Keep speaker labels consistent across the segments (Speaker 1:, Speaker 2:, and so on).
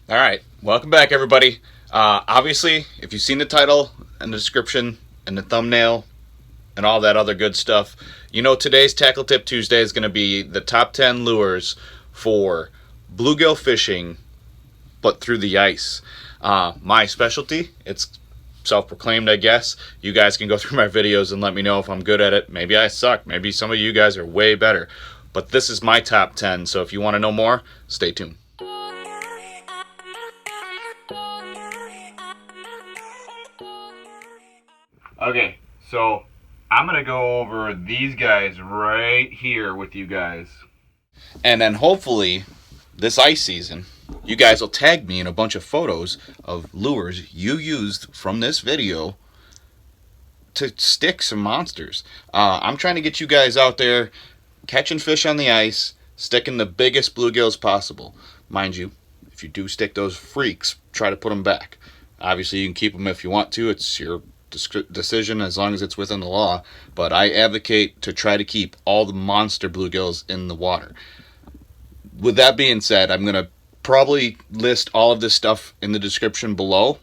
Speaker 1: All right, welcome back, everybody. Obviously, if you've seen the title and the description and the thumbnail and all that other good stuff, you know today's Tackle Tip Tuesday is going to be the top 10 lures for bluegill fishing, but through the ice. My specialty, it's self-proclaimed, I guess. You guys can go through my videos and let me know if I'm good at it. Maybe I suck. Maybe some of you guys are way better. But this is my top 10, so if you want to know more, stay tuned. Okay, so I'm going to go over these guys right here with you guys. And then hopefully, this ice season, you guys will tag me in a bunch of photos of lures you used from this video to stick some monsters. I'm trying to get you guys out there catching fish on the ice, sticking the biggest bluegills possible. Mind you, if you do stick those freaks, try to put them back. Obviously, you can keep them if you want to. It's your decision as long as it's within the law. But I advocate to try to keep all the monster bluegills in the water. With that being said, I'm going to probably list all of this stuff in the description below.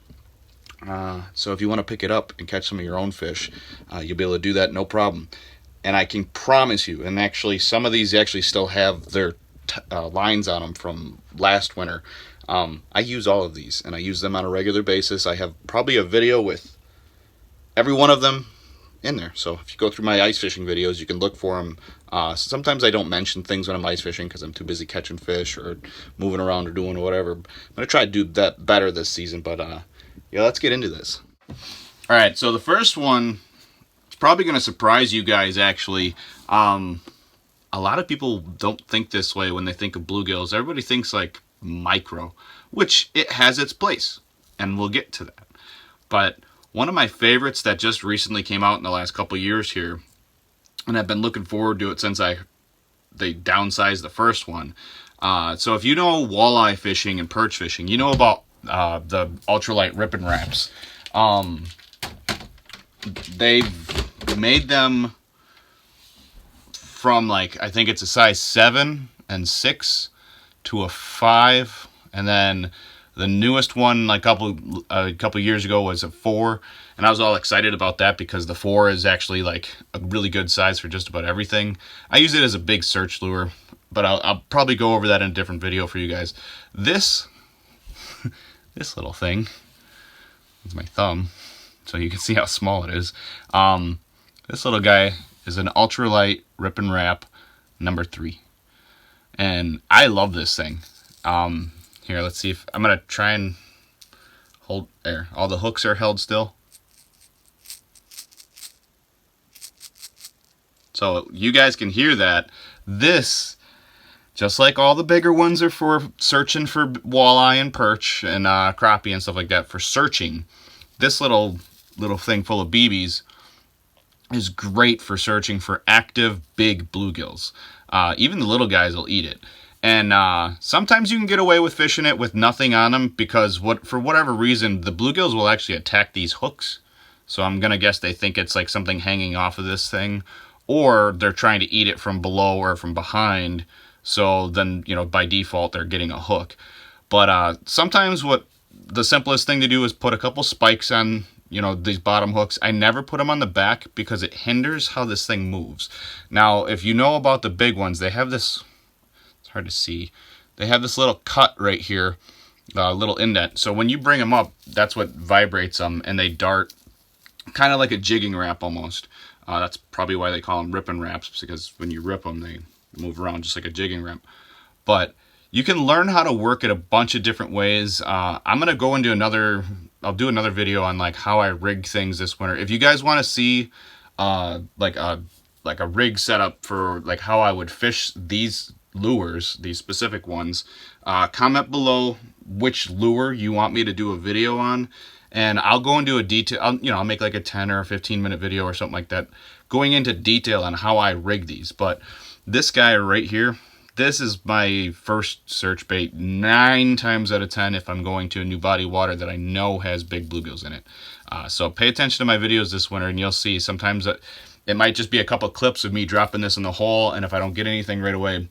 Speaker 1: So if you want to pick it up and catch some of your own fish, you'll be able to do that no problem. And I can promise you, and actually some of these actually still have their lines on them from last winter. I use all of these, and I use them on a regular basis. I have probably a video with every one of them in there. So if you go through my ice fishing videos, you can look for them. Sometimes I don't mention things when I'm ice fishing because I'm too busy catching fish or moving around or doing whatever. I'm going to try to do that better this season, but yeah, let's get into this. All right, so the first one is probably going to surprise you guys, actually. A lot of people don't think this way when they think of bluegills. Everybody thinks like micro, which it has its place, and we'll get to that. But one of my favorites that just recently came out in the last couple years here, and I've been looking forward to it since they downsized the first one. So if you know walleye fishing and perch fishing, you know about the ultralight ripping wraps. They've made them from, like, I think it's a size 7 and 6 to a 5, and then the newest one, like a couple years ago, was a 4, and I was all excited about that because the 4 is actually like a really good size for just about everything. I use it as a big search lure, but I'll probably go over that in a different video for you guys. This little thing is my thumb, so you can see how small it is. This little guy is an ultralight rip and wrap number 3, and I love this thing. Here, let's see if I'm gonna try and hold there. All the hooks are held still. So you guys can hear that. This, just like all the bigger ones are for searching for walleye and perch and crappie and stuff like that, for searching, this little thing full of BBs is great for searching for active big bluegills. Even the little guys will eat it. And sometimes you can get away with fishing it with nothing on them because for whatever reason, the bluegills will actually attack these hooks. So I'm going to guess they think it's like something hanging off of this thing, or they're trying to eat it from below or from behind. So then, you know, by default, they're getting a hook. But sometimes what the simplest thing to do is put a couple spikes on, you know, these bottom hooks. I never put them on the back because it hinders how this thing moves. Now, if you know about the big ones, they have this, hard to see. They have this little cut right here, little indent. So when you bring them up, that's what vibrates them, and they dart kind of like a jigging wrap almost. That's probably why they call them ripping wraps, because when you rip them, they move around just like a jigging wrap. But you can learn how to work it a bunch of different ways. I'm gonna go into I'll do another video on like how I rig things this winter. If you guys want to see like a rig setup for like how I would fish these lures, these specific ones, comment below which lure you want me to do a video on, and I'll go into a detail. I'll make like a 10 or a 15-minute video or something like that, going into detail on how I rig these. But this guy right here, this is my first search bait 9 times out of 10 if I'm going to a new body of water that I know has big bluegills in it. So pay attention to my videos this winter, and you'll see sometimes that it might just be a couple clips of me dropping this in the hole, and if I don't get anything right away,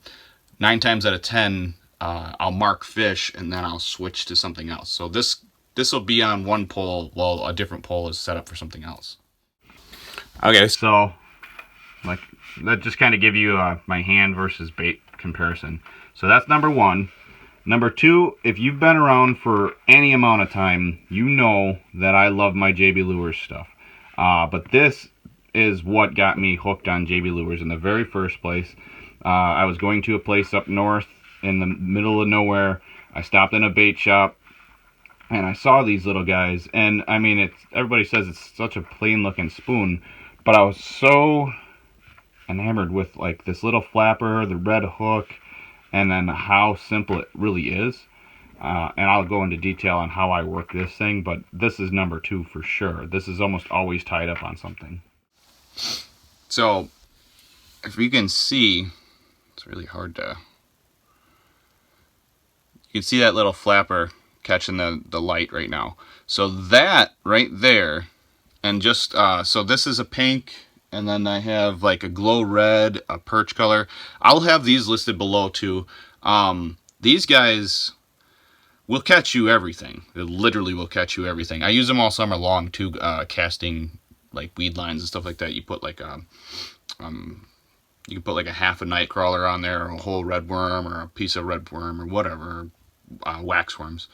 Speaker 1: 9 times out of 10, I'll mark fish and then I'll switch to something else. So this will be on one pole while a different pole is set up for something else. Okay, so like that just kind of give you my hand versus bait comparison. So that's number one. Number two, if you've been around for any amount of time, you know that I love my JB Lures stuff. But this is what got me hooked on JB Lures in the very first place. I was going to a place up north in the middle of nowhere. I stopped in a bait shop and I saw these little guys, and I mean, everybody says it's such a plain looking spoon, but I was so enamored with like this little flapper, the red hook, and then how simple it really is. And I'll go into detail on how I work this thing, but this is number two for sure. This is almost always tied up on something. So if you can see, it's really hard to, you can see that little flapper catching the light right now. So that right there, and just so this is a pink, and then I have like a glow red, a perch color. I'll have these listed below too. These guys will catch you everything. They literally will catch you everything. I use them all summer long too, casting like weed lines and stuff like that. You put like a you can put like a half a night crawler on there, or a whole red worm, or a piece of red worm, or whatever, wax worms.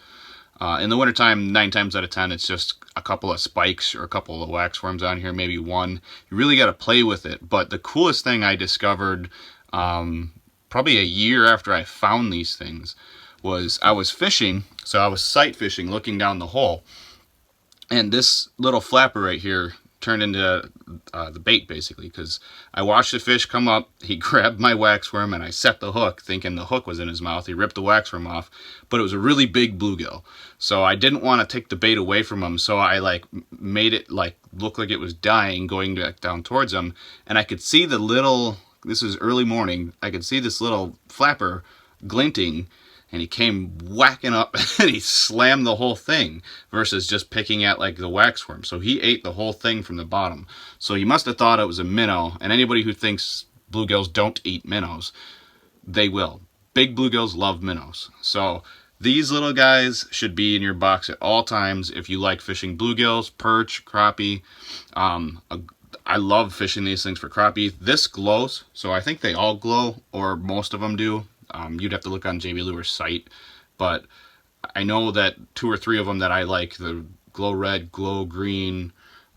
Speaker 1: In the wintertime, 9 times out of 10, it's just a couple of spikes or a couple of wax worms on here, maybe one. You really got to play with it. But the coolest thing I discovered probably a year after I found these things was I was fishing. So I was sight fishing, looking down the hole. And this little flapper right here turned into the bait, basically, because I watched the fish come up. He grabbed my waxworm and I set the hook thinking the hook was in his mouth. He ripped the waxworm off, but it was a really big bluegill, so I didn't want to take the bait away from him, so I like made it like look like it was dying, going back down towards him, and I could see the little, this is early morning, I could see this little flapper glinting, and he came whacking up and he slammed the whole thing versus just picking at like the waxworm. So he ate the whole thing from the bottom. So he must have thought it was a minnow, and anybody who thinks bluegills don't eat minnows, they will. Big bluegills love minnows. So these little guys should be in your box at all times if you like fishing bluegills, perch, crappie. I love fishing these things for crappie. This glows, so I think they all glow, or most of them do. You'd have to look on JB Lures site, but I know that 2 or 3 of them that I like, the glow red, glow green,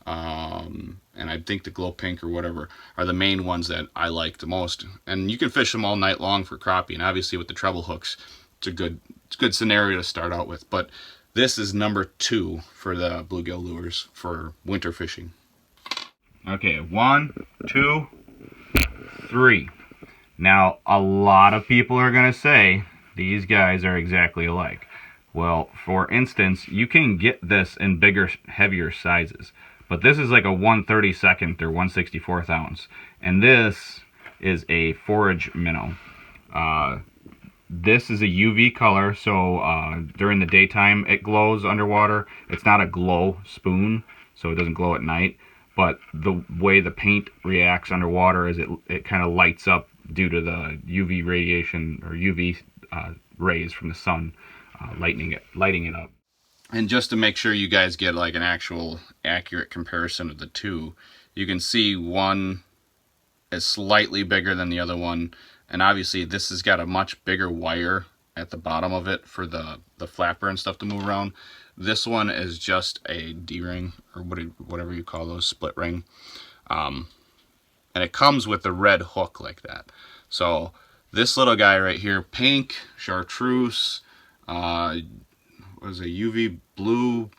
Speaker 1: and I think the glow pink or whatever, are the main ones that I like the most. And you can fish them all night long for crappie, and obviously with the treble hooks, it's a good scenario to start out with. But this is number 2 for the bluegill lures for winter fishing. Okay, 1, 2, 3. Now, a lot of people are going to say these guys are exactly alike. Well, for instance, you can get this in bigger, heavier sizes. But this is like a 1/32 or 1/64 ounce. And this is a Forage minnow. This is a UV color, so during the daytime it glows underwater. It's not a glow spoon, so it doesn't glow at night. But the way the paint reacts underwater is it kind of lights up due to the UV radiation or UV rays from the sun lighting it up. And just to make sure you guys get like an actual accurate comparison of the two, you can see one is slightly bigger than the other one, and obviously this has got a much bigger wire at the bottom of it for the flapper and stuff to move around. This one is just a D-ring, or whatever you call those, split ring. And it comes with the red hook like that. So this little guy right here, pink, chartreuse, what is it, UV blue.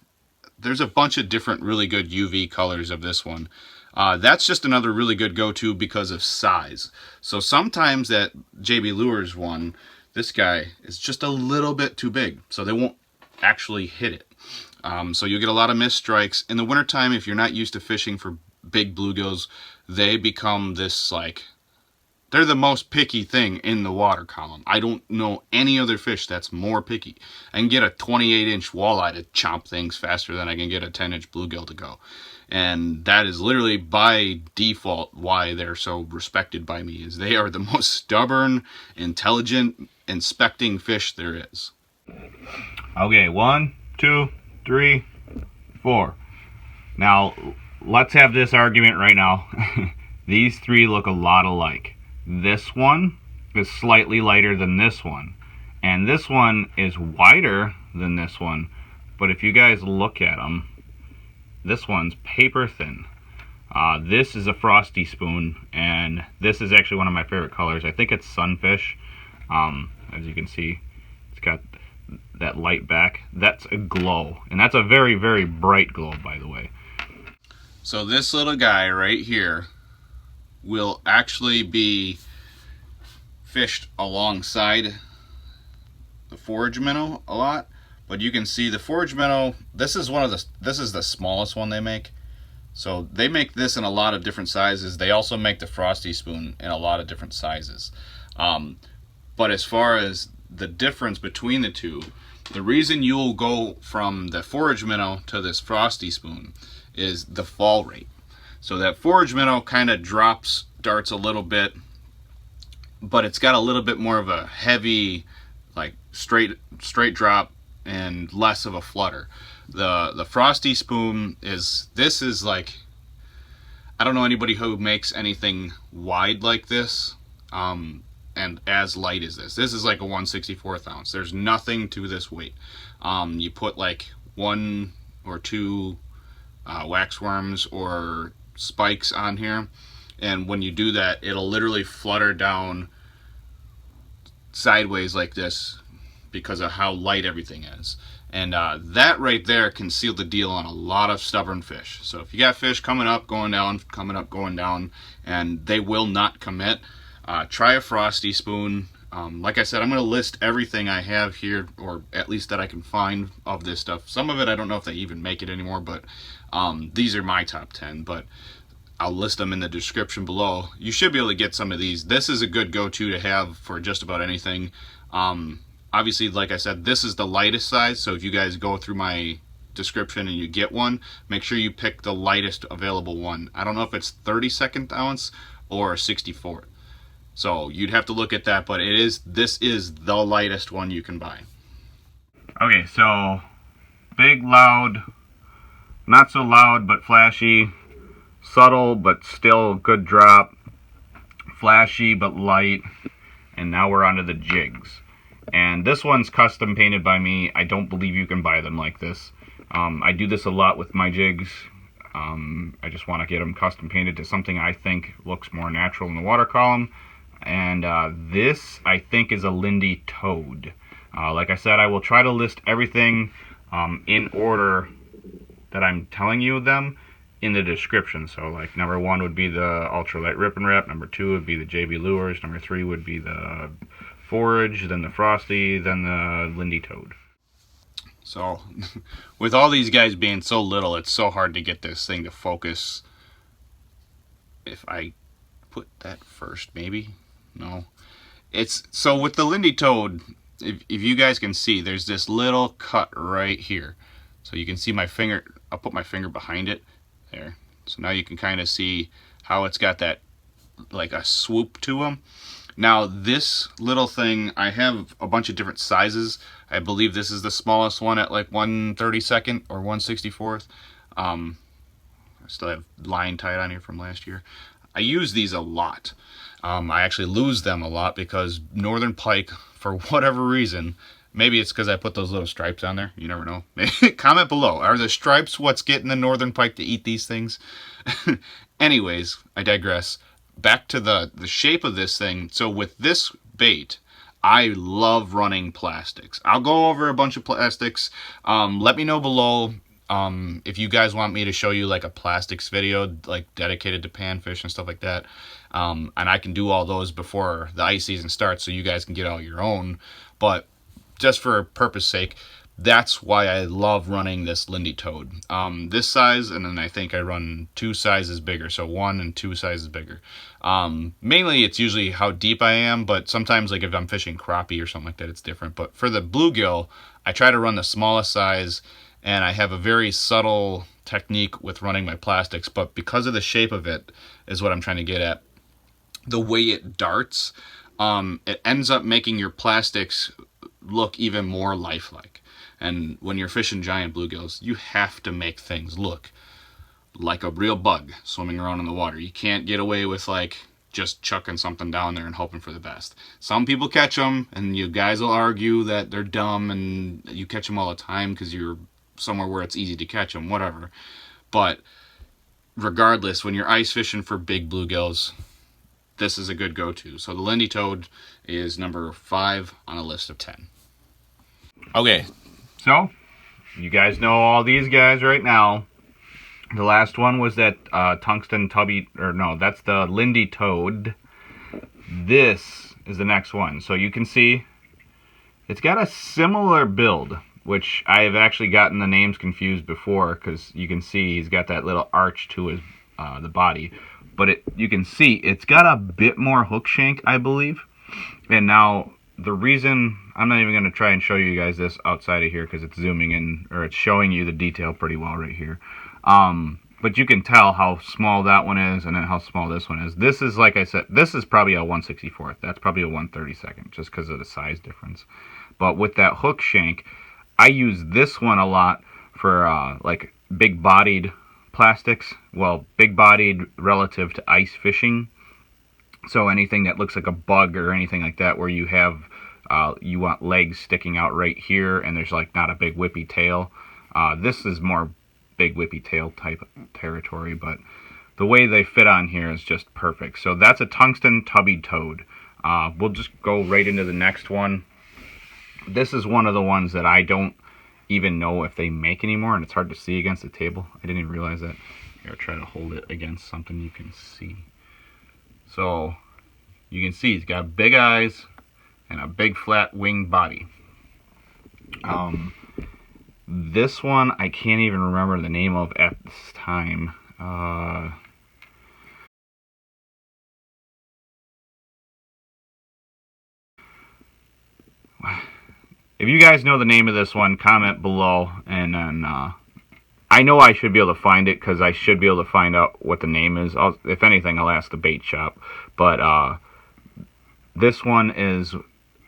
Speaker 1: There's a bunch of different really good UV colors of this one. That's just another really good go-to because of size. So sometimes that JB Lures one, this guy is just a little bit too big, so they won't actually hit it. So you'll get a lot of missed strikes. In the wintertime, if you're not used to fishing for big bluegills, they become this like They're the most picky thing in the water column. I don't know any other fish that's more picky. I can get a 28-inch walleye to chomp things faster than I can get a 10-inch bluegill to go. And that is literally by default why they're so respected by me, is they are the most stubborn, intelligent, inspecting fish there is. Okay, 1, 2, 3, 4. Now, let's have this argument right now. These three look a lot alike. This one is slightly lighter than this one, and this one is wider than this one, but if you guys look at them, this one's paper thin. This is a Frosty spoon, and this is actually one of my favorite colors. I think it's sunfish. As you can see, it's got that light back. That's a glow, and that's a very, very bright glow, by the way. So this little guy right here will actually be fished alongside the Forage minnow a lot, but you can see the Forage minnow, this is the smallest one they make. So they make this in a lot of different sizes. They also make the Frosty spoon in a lot of different sizes. But as far as the difference between the two, the reason you'll go from the Forage minnow to this Frosty spoon is the fall rate. So that Forage minnow kind of darts a little bit, but it's got a little bit more of a heavy, like straight drop and less of a flutter. The Frosty spoon is like, I don't know anybody who makes anything wide like this and as light as this. This is like a 1/64 ounce. There's nothing to this weight. You put like 1 or 2 waxworms or spikes on here, and when you do that, it'll literally flutter down sideways like this because of how light everything is. And that right there can seal the deal on a lot of stubborn fish. So if you got fish coming up, going down, and they will not commit, try a Frosty spoon. Like I said, I'm going to list everything I have here, or at least that I can find of this stuff. Some of it I don't know if they even make it anymore, but these are my top 10, but I'll list them in the description below. You should be able to get some of these. This is a good go-to to have for just about anything. Obviously, like I said, this is the lightest size, so if you guys go through my description and you get one, make sure you pick the lightest available one. I don't know if it's 32nd ounce or 64th. So you'd have to look at that, but this is the lightest one you can buy. Okay, so big, loud, not so loud but flashy, subtle but still good drop, flashy but light, and now we're onto the jigs. And this one's custom painted by me. I don't believe you can buy them like this. I do this a lot with my jigs. I just want to get them custom painted to something I think looks more natural in the water column. And this, I think, is a Lindy Toad. Like I said, I will try to list everything in order that I'm telling you them in the description. So like number 1 would be the ultralight rip and wrap, number 2 would be the JB Lures, number 3 would be the Forage, then the Frosty, then the Lindy Toad. So with all these guys being so little, it's so hard to get this thing to focus. If I put that first, maybe? No. It's so with the Lindy Toad, if you guys can see, there's this little cut right here. So you can see my finger, I'll put my finger behind it there. So now you can kind of see how it's got that, like a swoop to them. Now this little thing, I have a bunch of different sizes. I believe this is the smallest one at like 1/32 or 1/64. I still have line tied on here from last year. I use these a lot. I actually lose them a lot because northern pike, for whatever reason, maybe it's because I put those little stripes on there. You never know. Comment below. Are the stripes what's getting the northern pike to eat these things? Anyways, I digress. Back to the shape of this thing. So with this bait, I love running plastics. I'll go over a bunch of plastics. Let me know below if you guys want me to show you like a plastics video, like dedicated to panfish and stuff like that. And I can do all those before the ice season starts so you guys can get all your own. But just for purpose sake, That's why I love running this Lindy Toad. This size, and then I think I run 2 sizes bigger, so 1 and 2 sizes bigger. Mainly it's usually how deep I am, but sometimes like if I'm fishing crappie or something like that, it's different. But for the bluegill, I try to run the smallest size, and I have a very subtle technique with running my plastics, but because of the shape of it is what I'm trying to get at. The way it darts, it ends up making your plastics look even more lifelike. And when you're fishing giant bluegills, you have to make things look like a real bug swimming around in the water. You can't get away with like just chucking something down there and hoping for the best. Some people catch them, and you guys will argue that they're dumb and you catch them all the time because you're somewhere where it's easy to catch them, whatever. But regardless, when you're ice fishing for big bluegills, this is a good go-to. So the Lindy Toad is number 5 on a list of 10. Okay, so you guys know all these guys right now. The last one was that Tungsten Tubby, or no, that's the Lindy Toad. This is the next one. So you can see it's got a similar build, which I have actually gotten the names confused before, because you can see he's got that little arch to his the body. But you can see it's got a bit more hook shank, I believe. And now the reason, I'm not even going to try and show you guys this outside of here because it's zooming in, or it's showing you the detail pretty well right here. But you can tell how small that one is and then how small this one is. This is, like I said, this is probably a 1/64th. That's probably a 1/32nd just because of the size difference. But with that hook shank, I use this one a lot for like big-bodied plastics. Well, big-bodied relative to ice fishing. So anything that looks like a bug or anything like that, where you have you want legs sticking out right here and there's like not a big whippy tail. This is more big whippy tail type territory, but the way they fit on here is just perfect. So that's a Tungsten Tubby Toad. We'll just go right into the next one. This is one of the ones that I don't even know if they make anymore, and it's hard to see against the table. I didn't even realize that. Here, I'll try to hold it against something you can see. So you can see he's got big eyes and a big flat winged body. This one I can't even remember the name of at this time. If you guys know the name of this one, comment below, and then I know I should be able to find it because I should be able to find out what the name is. If anything, I'll ask the bait shop. But this one is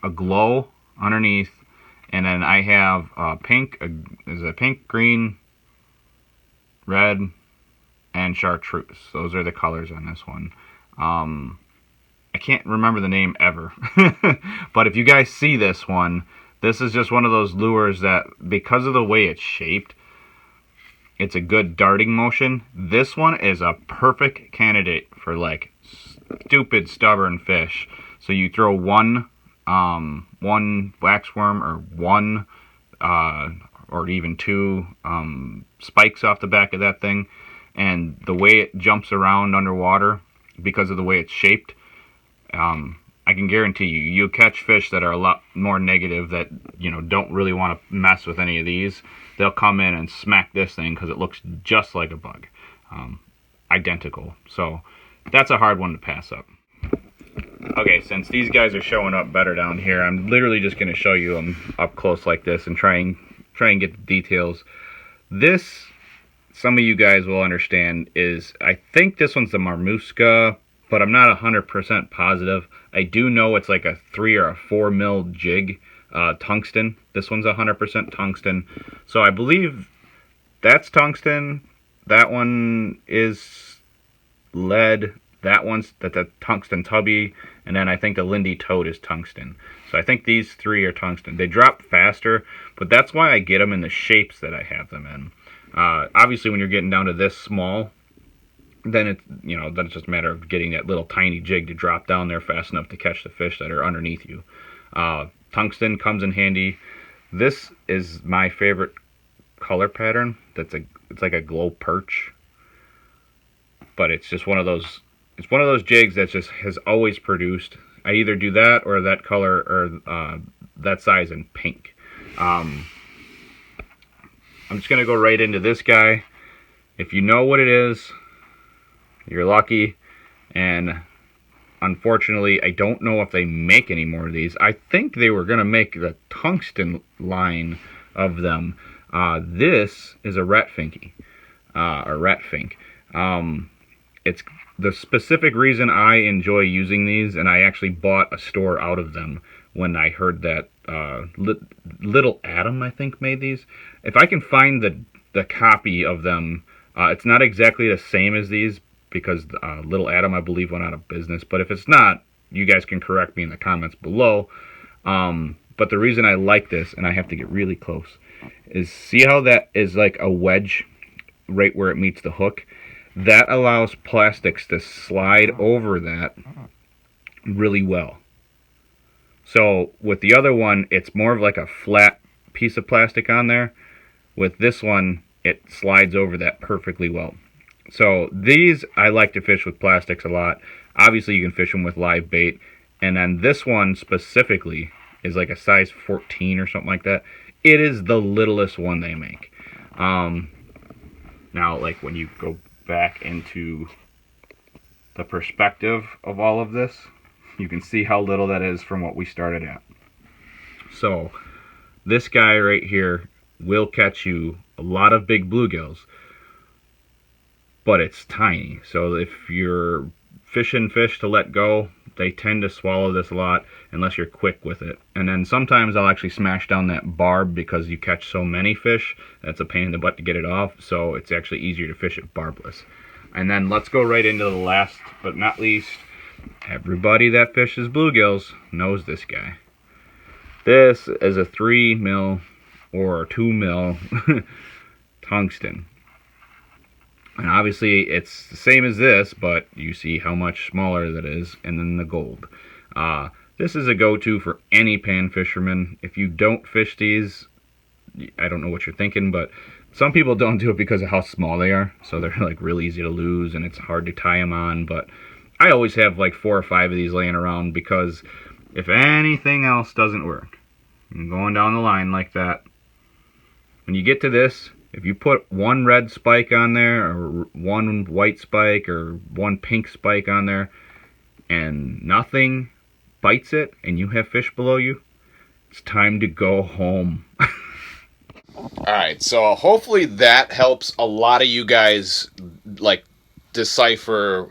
Speaker 1: a glow underneath, and then I have pink, is it pink, green, red, and chartreuse. Those are the colors on this one. I can't remember the name ever. But if you guys see this one, this is just one of those lures that, because of the way it's shaped, it's a good darting motion. This one is a perfect candidate for like stupid stubborn fish. So you throw one waxworm or one or even 2 spikes off the back of that thing, and the way it jumps around underwater because of the way it's shaped, I can guarantee you'll catch fish that are a lot more negative, that, you know, don't really want to mess with any of these. They'll come in and smack this thing because it looks just like a bug. Identical. So that's a hard one to pass up. Okay, since these guys are showing up better down here, I'm literally just going to show you them up close like this and try and get the details. This, some of you guys will understand, is, I think this one's the Marmuska, but I'm not 100% positive. I do know it's like a 3 or a 4 mil jig, tungsten. This one's 100% tungsten. So I believe that's tungsten. That one is lead. That's a Tungsten Tubby. And then I think the Lindy Toad is tungsten. So I think these 3 are tungsten. They drop faster, but that's why I get them in the shapes that I have them in. Obviously, when you're getting down to this small, then it's just a matter of getting that little tiny jig to drop down there fast enough to catch the fish that are underneath you. Tungsten comes in handy. This is my favorite color pattern. It's like a glow perch, but it's just one of those. It's one of those jigs that just has always produced. I either do that or that color or that size in pink. I'm just gonna go right into this guy. If you know what it is, you're lucky. And unfortunately, I don't know if they make any more of these. I think they were gonna make the Tungsten line of them. This is a rat finky, a rat fink. It's the specific reason I enjoy using these, and I actually bought a store out of them when I heard that Little Adam, I think, made these. If I can find the copy of them, it's not exactly the same as these because Little Adam, I believe, went out of business. But if it's not, you guys can correct me in the comments below. But the reason I like this, and I have to get really close, is see how that is like a wedge right where it meets the hook? That allows plastics to slide over that really well. So with the other one, it's more of like a flat piece of plastic on there. With this one, it slides over that perfectly well. So these, I like to fish with plastics a lot. Obviously, you can fish them with live bait. And then this one specifically is like a size 14 or something like that. It is the littlest one they make. Now, like when you go back into the perspective of all of this, you can see how little that is from what we started at. So this guy right here will catch you a lot of big bluegills, but it's tiny. So if you're fishing fish to let go, they tend to swallow this a lot unless you're quick with it. And then sometimes I'll actually smash down that barb because you catch so many fish. That's a pain in the butt to get it off, so it's actually easier to fish it barbless. And then let's go right into the last but not least. Everybody that fishes bluegills knows this guy. This is a 3 mil or 2 mil tungsten. And obviously it's the same as this, but you see how much smaller that is, and then the gold. This is a go-to for any pan fisherman. If you don't fish these, I don't know what you're thinking, but some people don't do it because of how small they are. So they're like really easy to lose, and it's hard to tie them on. But I always have like 4 or 5 of these laying around because if anything else doesn't work, I'm going down the line like that. When you get to this, if you put one red spike on there, or one white spike, or one pink spike on there, and nothing bites it, and you have fish below you, it's time to go home. Alright, so hopefully that helps a lot of you guys like decipher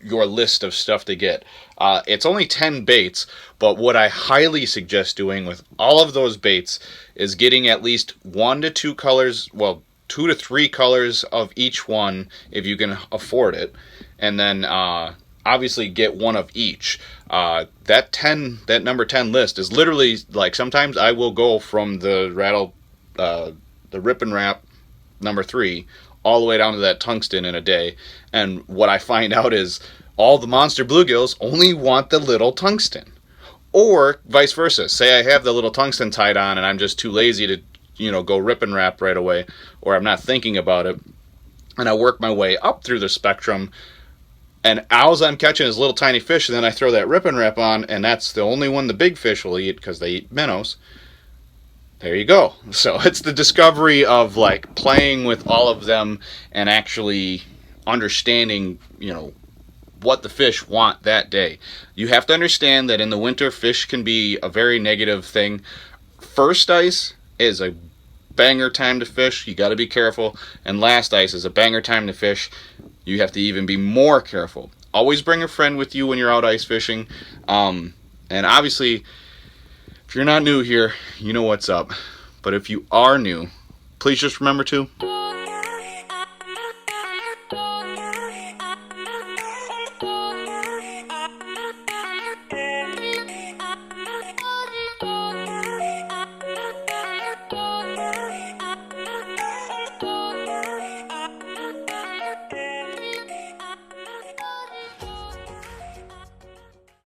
Speaker 1: your list of stuff to get. It's only 10 baits, but what I highly suggest doing with all of those baits is getting at least 1 to 2 colors, well, 2 to 3 colors of each one if you can afford it, and then obviously get one of each. That number 10 list is literally like, sometimes I will go from the Rip and Wrap number 3 all the way down to that tungsten in a day, and what I find out is all the monster bluegills only want the little tungsten. Or vice versa. Say I have the little tungsten tied on and I'm just too lazy to, you know, go Rip and Wrap right away, or I'm not thinking about it, and I work my way up through the spectrum, and all I'm catching is little tiny fish, and then I throw that Rip and Wrap on, and that's the only one the big fish will eat because they eat minnows. There you go. So it's the discovery of like playing with all of them and actually understanding, you know, what the fish want that day. You have to understand that in the winter, fish can be a very negative thing. First ice is a banger time to fish. You got to be careful. And last ice is a banger time to fish. You have to even be more careful. Always bring a friend with you when you're out ice fishing. And obviously, if you're not new here, you know what's up. But if you are new, please just remember to